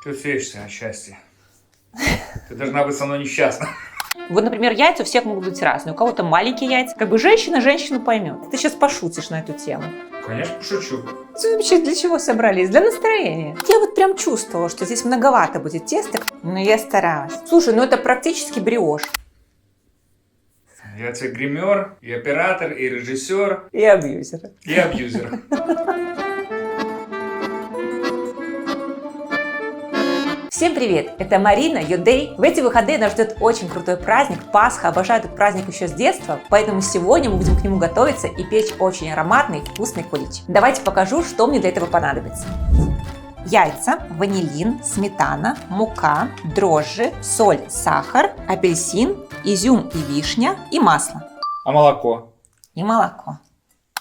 Ты светишься от счастья. Ты должна быть со мной несчастна. Вот, например, яйца у всех могут быть разные. У кого-то маленькие яйца. Как бы женщина женщину поймет. Ты сейчас пошутишь на эту тему. Конечно, пошучу. Вы вообще для чего собрались? Для настроения. Я вот прям чувствовала, что здесь многовато будет теста, но я старалась. Слушай, ну это практически бриош. Я тебе гример, и оператор, и режиссер, И абьюзер. и абьюзер. Всем привет! Это Марина, Юдей. В эти выходные нас ждет очень крутой праздник, Пасха. Обожаю этот праздник еще с детства, поэтому сегодня мы будем к нему готовиться и печь очень ароматный, вкусный кулич. Давайте покажу, что мне для этого понадобится. Яйца, ванилин, сметана, мука, дрожжи, соль, сахар, апельсин, изюм и вишня и масло. А молоко? И молоко.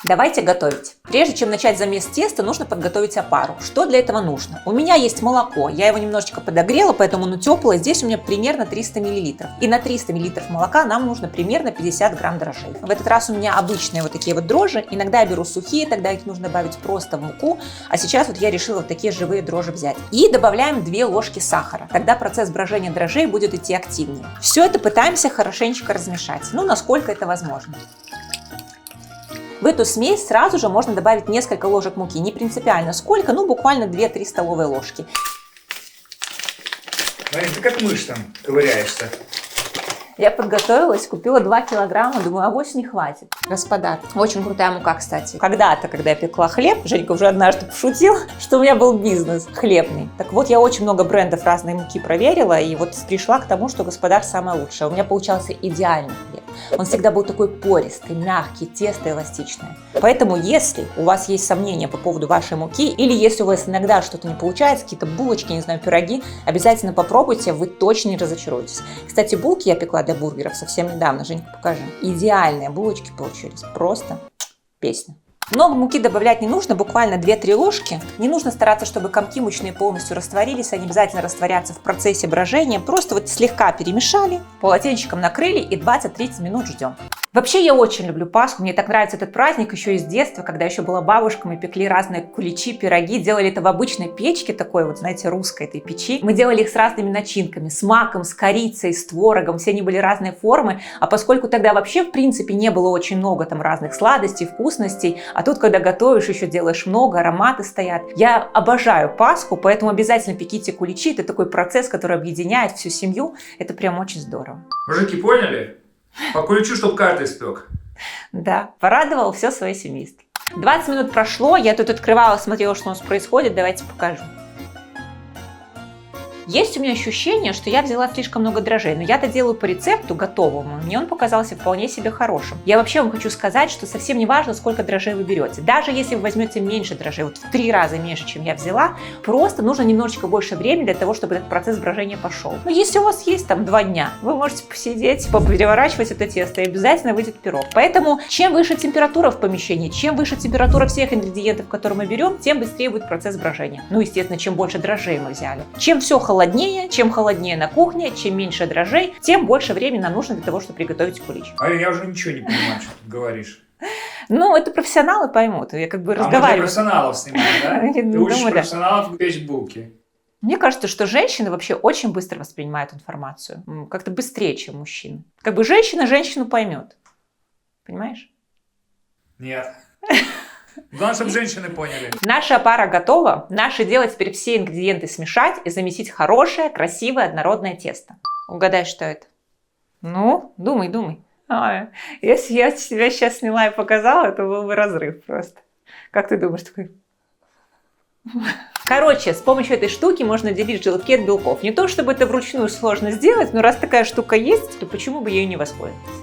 Давайте готовить. Прежде чем начать замес теста, нужно подготовить опару. Что для этого нужно? У меня есть молоко, я его немножечко подогрела, поэтому оно теплое. Здесь у меня примерно 300 мл. И на 300 мл молока нам нужно примерно 50 грамм дрожжей. В этот раз у меня обычные вот такие вот дрожжи. Иногда я беру сухие, тогда их нужно добавить просто в муку. А сейчас вот я решила вот такие живые дрожжи взять. И добавляем 2 ложки сахара. Тогда процесс брожения дрожжей будет идти активнее. Все это пытаемся хорошенечко размешать. Ну, насколько это возможно. В эту смесь сразу же можно добавить несколько ложек муки, не принципиально сколько, ну буквально 2-3 столовые ложки. Марин, ты как мышь там ковыряешься? Я подготовилась, купила 2 килограмма, думаю, авось не хватит. Господа, очень крутая мука, кстати. Когда-то, когда я пекла хлеб, Женька уже однажды пошутил, что у меня был бизнес хлебный. Так вот, я очень много брендов разной муки проверила, и вот пришла к тому, что Господар самое лучшее. У меня получался идеальный хлеб. Он всегда был такой пористый, мягкий, тесто эластичное. Поэтому, если у вас есть сомнения по поводу вашей муки, или если у вас иногда что-то не получается, какие-то булочки, не знаю, пироги, обязательно попробуйте, вы точно не разочаруетесь. Кстати, булки я пекла для бургеров совсем недавно. Женька, покажи. Идеальные булочки получились. Просто песня. Много муки добавлять не нужно, буквально 2-3 ложки. Не нужно стараться, чтобы комки мучные полностью растворились, они обязательно растворятся в процессе брожения. Просто вот слегка перемешали, полотенчиком накрыли и 20-30 минут ждем. Вообще я очень люблю Пасху, мне так нравится этот праздник еще из детства, когда еще была бабушка, мы пекли разные куличи, пироги, делали это в обычной печке такой вот, знаете, русской этой печи. Мы делали их с разными начинками, с маком, с корицей, с творогом, все они были разной формы, а поскольку тогда вообще в принципе не было очень много там разных сладостей, вкусностей, а тут, когда готовишь, еще делаешь много, ароматы стоят. Я обожаю Пасху, поэтому обязательно пеките куличи, это такой процесс, который объединяет всю семью, это прям очень здорово. Мужики, поняли? По куличу, чтоб каждый спек. Да, порадовал все свое семейство. 20 минут прошло, я тут открывала, смотрела, что у нас происходит, давайте покажу. Есть у меня ощущение, что я взяла слишком много дрожжей, но я это делаю по рецепту готовому, мне он показался вполне себе хорошим. Я вообще вам хочу сказать, что совсем не важно, сколько дрожжей вы берете. Даже если вы возьмете меньше дрожжей, вот в 3 раза меньше, чем я взяла, просто нужно немножечко больше времени для того, чтобы этот процесс брожения пошел. Но если у вас есть там 2 дня, вы можете посидеть, попереворачивать это тесто, и обязательно выйдет пирог. Поэтому чем выше температура в помещении, чем выше температура всех ингредиентов, которые мы берем, тем быстрее будет процесс брожения. Ну, естественно, чем больше дрожжей мы взяли. Чем все холоднее, чем холоднее на кухне, чем меньше дрожжей, тем больше времени нам нужно для того, чтобы приготовить кулич. Марин, я уже ничего не понимаю, что ты говоришь. Ну, это профессионалы поймут, я как бы разговариваю. Мы профессионалов снимаем, да? Ты учишь профессионалов печь булки. Мне кажется, что женщины вообще очень быстро воспринимают информацию. Как-то быстрее, чем мужчины. Как бы женщина женщину поймет. Понимаешь? Нет. Главное, чтобы женщины поняли. Наша опара готова. Наше дело теперь все ингредиенты смешать и замесить хорошее, красивое, однородное тесто. Угадай, что это? Ну, думай. Если я тебя сейчас сняла и показала, то был бы разрыв просто. Как ты думаешь, такой? Короче, с помощью этой штуки можно делить желтки от белков. Не то, чтобы это вручную сложно сделать, но раз такая штука есть, то почему бы ею не воспользоваться?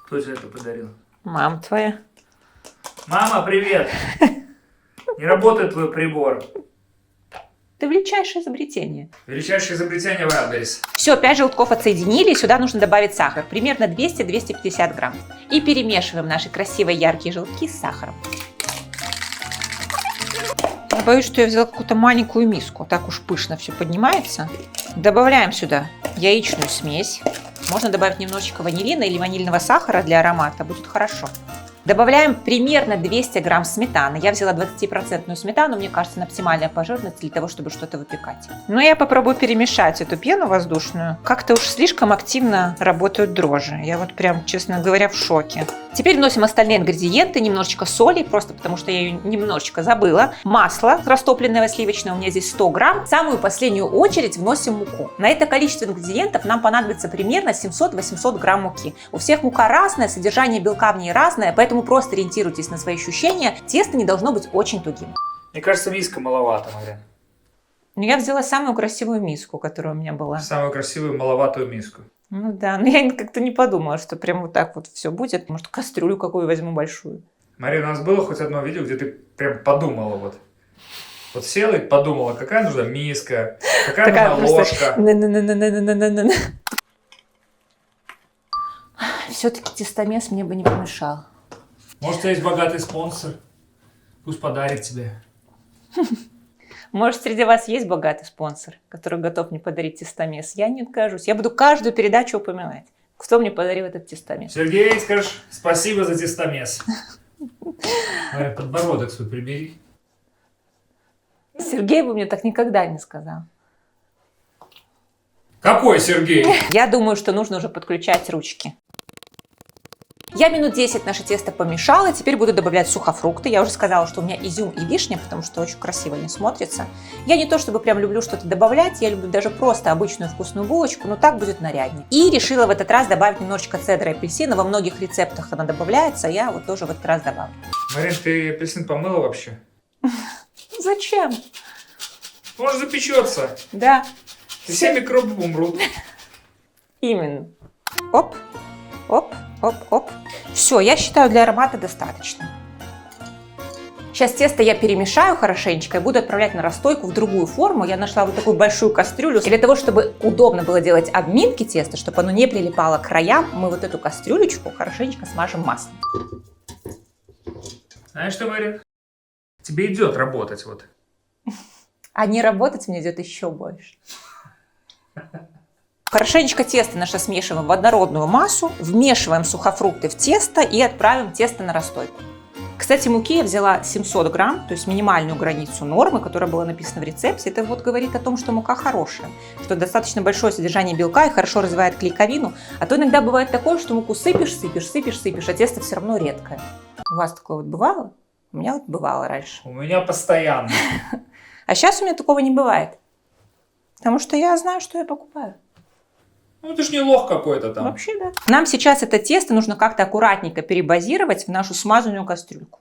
Кто тебе это подарил? Мама твоя. Мама, привет! Не работает твой прибор. Это величайшее изобретение. Величайшее изобретение Wildberries. Все, 5 желтков отсоединили, сюда нужно добавить сахар, примерно 200-250 грамм. И перемешиваем наши красивые яркие желтки с сахаром. Я боюсь, что я взяла какую-то маленькую миску, так уж пышно все поднимается. Добавляем сюда яичную смесь. Можно добавить немножечко ванилина или ванильного сахара для аромата, будет хорошо. Добавляем примерно 200 грамм сметаны. Я взяла 20% сметану, мне кажется, она оптимальная по жирности для того, чтобы что-то выпекать. Но я попробую перемешать эту пену воздушную. Как-то уж слишком активно работают дрожжи. Я вот прям, честно говоря, в шоке. Теперь вносим остальные ингредиенты, немножечко соли, просто потому что я ее немножечко забыла. Масло растопленное сливочное, у меня здесь 100 грамм. В самую последнюю очередь вносим муку. На это количество ингредиентов нам понадобится примерно 700-800 грамм муки. У всех мука разная, содержание белка в ней разное, поэтому просто ориентируйтесь на свои ощущения. Тесто не должно быть очень тугим. Мне кажется, миска маловато, Марин. Но я взяла самую красивую миску, которая у меня была. Самую красивую маловатую миску. Ну да, но я как-то не подумала, что прям вот так вот все будет. Может, кастрюлю какую возьму большую. Марина, у нас было хоть одно видео, где ты прям подумала вот. Вот села и подумала, какая нужна миска, какая нужна ложка. Все-таки тестомес мне бы не помешал. Может, у тебя есть богатый спонсор? Пусть подарит тебе. Может, среди вас есть богатый спонсор, который готов мне подарить тестомес? Я не откажусь. Я буду каждую передачу упоминать. Кто мне подарил этот тестомес? Сергей, скажешь спасибо за тестомес. Подбородок свой прибери. Сергей бы мне так никогда не сказал. Какой Сергей? Я думаю, что нужно уже подключать ручки. Я минут 10 наше тесто помешала, теперь буду добавлять сухофрукты. Я уже сказала, что у меня изюм и вишня, потому что очень красиво они смотрятся. Я не то чтобы прям люблю что-то добавлять, я люблю даже просто обычную вкусную булочку, но так будет наряднее. И решила в этот раз добавить немножечко цедра и апельсина. Во многих рецептах она добавляется, я вот тоже в этот раз добавлю. Марин, ты апельсин помыла вообще? Зачем? Может, запечется. Да. И все микробы умрут. Именно. Оп, оп, оп, оп. Все, я считаю, для аромата достаточно. Сейчас тесто я перемешаю хорошенечко и буду отправлять на расстойку в другую форму. Я нашла вот такую большую кастрюлю. И для того, чтобы удобно было делать обминки теста, чтобы оно не прилипало к краям, мы вот эту кастрюлечку хорошенечко смажем маслом. Знаешь что, Марин? Тебе идет работать вот. А не работать мне идет еще больше. Хорошенечко тесто наше смешиваем в однородную массу, вмешиваем сухофрукты в тесто и отправим тесто на расстойку. Кстати, муки я взяла 700 грамм, то есть минимальную границу нормы, которая была написана в рецепте. Это вот говорит о том, что мука хорошая, что достаточно большое содержание белка и хорошо развивает клейковину. А то иногда бывает такое, что муку сыпешь, а тесто все равно редкое. У вас такое вот бывало? У меня вот бывало раньше. У меня постоянно. А сейчас у меня такого не бывает. Потому что я знаю, что я покупаю. Ну, это ж не лох какой-то там. Вообще, да. Нам сейчас это тесто нужно как-то аккуратненько перебазировать в нашу смазанную кастрюльку.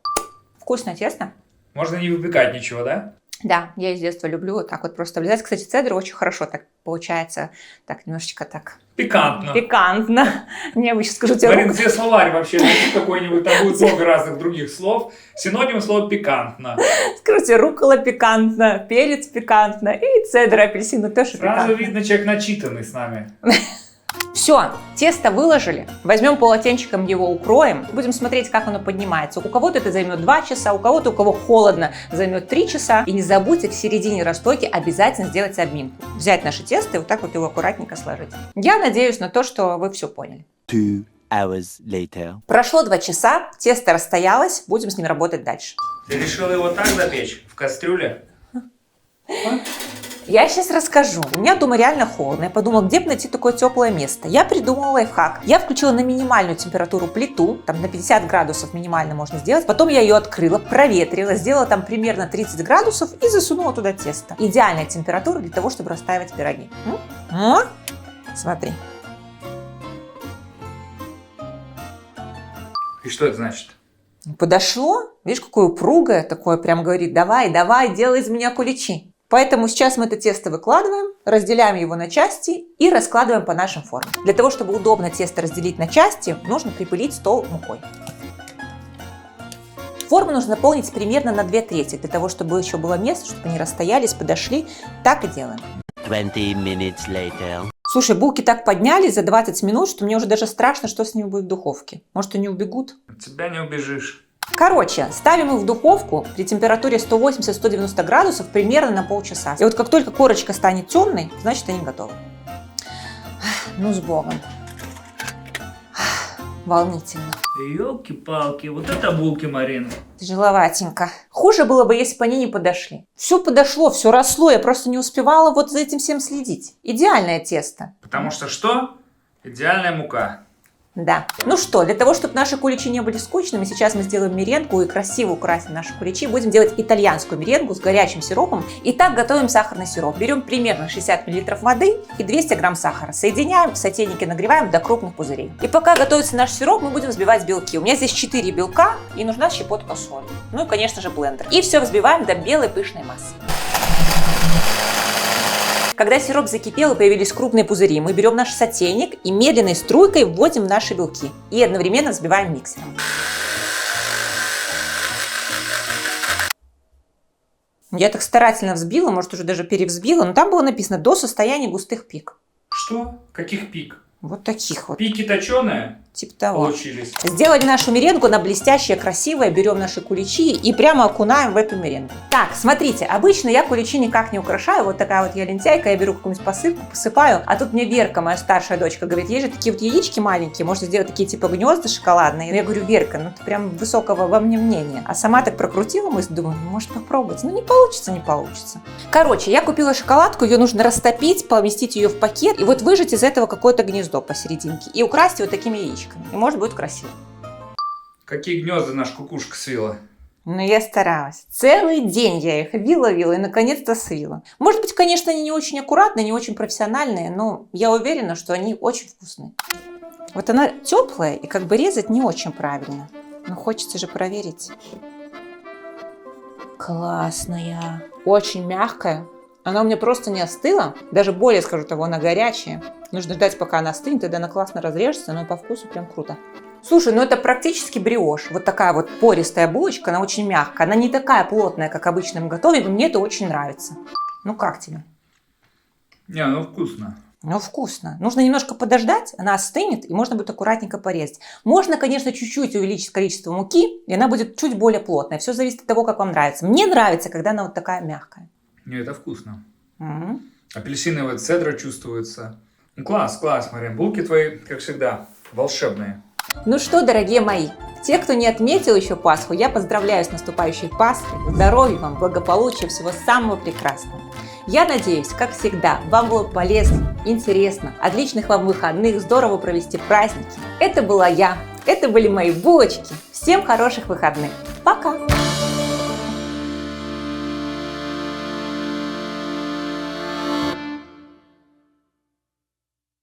Вкусное тесто. Можно не выпекать ничего, да? Да, я из детства люблю вот так вот просто облизать. Кстати, цедр очень хорошо так получается. Так, немножечко так. Пикантно. Пикантно. Не, сейчас скажу тебе. Марин, где словарь вообще? Найди какой-нибудь, там будет много разных других слов. Синоним слова пикантно. Скажу тебе, руккола пикантно, перец пикантно и цедр апельсина тоже пикантно. Сразу видно, человек начитанный с нами. Все, тесто выложили. Возьмем полотенчиком его укроем. Будем смотреть, как оно поднимается. У кого-то это займет 2 часа, у кого-то, у кого холодно, займет 3 часа. И не забудьте в середине расстойки обязательно сделать обминку. Взять наше тесто и вот так вот его аккуратненько сложить. Я надеюсь на то, что вы все поняли. 2 hours later. Прошло 2 часа, тесто расстоялось, будем с ним работать дальше. Ты решила его так запечь? В кастрюле? Я сейчас расскажу. У меня дома реально холодно. Я подумала, где бы найти такое теплое место. Я придумала лайфхак. Я включила на минимальную температуру плиту. Там на 50 градусов минимально можно сделать. Потом я ее открыла, проветрила, сделала там примерно 30 градусов и засунула туда тесто. Идеальная температура для того, чтобы растаивать пироги. Смотри. И что это значит? Подошло. Видишь, какое упругое. Такое прям говорит, давай, давай, делай из меня куличи. Поэтому сейчас мы это тесто выкладываем, разделяем его на части и раскладываем по нашим формам. Для того, чтобы удобно тесто разделить на части, нужно припылить стол мукой. Форму нужно наполнить примерно на 2/3, для того, чтобы еще было место, чтобы они расстоялись, подошли. Так и делаем. 20 minutes later. Слушай, булки так поднялись за 20 минут, что мне уже даже страшно, что с ними будет в духовке. Может, они убегут? От тебя не убежишь. Короче, ставим их в духовку при температуре 180-190 градусов примерно на полчаса. И вот как только корочка станет темной, значит они готовы. Ну, с Богом. Волнительно. Ёлки-палки, вот это булки, Марина. Тяжеловатенько. Хуже было бы, если бы они не подошли. Все подошло, все росло, я просто не успевала вот за этим всем следить. Идеальное тесто. Потому что что? Идеальная мука. Да. Ну что, для того, чтобы наши куличи не были скучными, сейчас мы сделаем меренгу и красиво украсим наши куличи. Будем делать итальянскую меренгу с горячим сиропом. Итак, готовим сахарный сироп. Берем примерно 60 мл воды и 200 грамм сахара. Соединяем, в сотейнике нагреваем до крупных пузырей. И пока готовится наш сироп, мы будем взбивать белки. У меня здесь 4 белка и нужна щепотка соли. Ну и, конечно же, блендер. И все взбиваем до белой пышной массы. Когда сироп закипел и появились крупные пузыри, мы берем наш сотейник и медленной струйкой вводим наши белки и одновременно взбиваем миксером. Я так старательно взбила, может уже даже перевзбила, но там было написано до состояния густых пик. Что? Каких пик? Вот таких вот. Пики точеные Типа того. получились. Сделали нашу меренгу на блестящее, красивое, берем наши куличи и прямо окунаем в эту меренгу. Так, смотрите, обычно я куличи никак не украшаю, вот такая вот я лентяйка, я беру какую-нибудь посыпку, посыпаю, а тут мне Верка, моя старшая дочка, говорит, есть же такие вот яички маленькие, можно сделать такие типа гнезда шоколадные. Но я говорю, Верка, ну ты прям высокого во мне мнения. А сама так прокрутила мысль, думаю, может попробовать, ну не получится, не получится. Короче, я купила шоколадку, ее нужно растопить, поместить ее в пакет и вот выжать из этого какое-то гнездо посерединке и украсть вот такими яичками. И может будет красиво. Какие гнезда наша кукушка свила? Но я старалась. Целый день я их вила и наконец-то свила. Может быть, конечно, они не очень аккуратные, не очень профессиональные, но я уверена, что они очень вкусные. Вот она теплая и как бы резать не очень правильно. Но хочется же проверить. Классная. Очень мягкая. Она у меня просто не остыла. Даже более скажу того, она горячая. Нужно ждать, пока она остынет, тогда она классно разрежется, но по вкусу прям круто. Слушай, ну это практически бриош. Вот такая вот пористая булочка, она очень мягкая. Она не такая плотная, как обычно мы готовим, и мне это очень нравится. Ну как тебе? Не, ну вкусно. Ну вкусно. Нужно немножко подождать, она остынет, и можно будет аккуратненько порезать. Можно, конечно, чуть-чуть увеличить количество муки, и она будет чуть более плотная. Все зависит от того, как вам нравится. Мне нравится, когда она вот такая мягкая. Не, это вкусно. Угу. Апельсиновая цедра чувствуется. Ну, класс, Марин. Булки твои, как всегда, волшебные. Ну что, дорогие мои, те, кто не отметил еще Пасху, я поздравляю с наступающей Пасхой. Здоровья вам, благополучия, всего самого прекрасного. Я надеюсь, как всегда, вам было полезно, интересно, отличных вам выходных, здорово провести праздники. Это была я, это были мои булочки. Всем хороших выходных. Пока!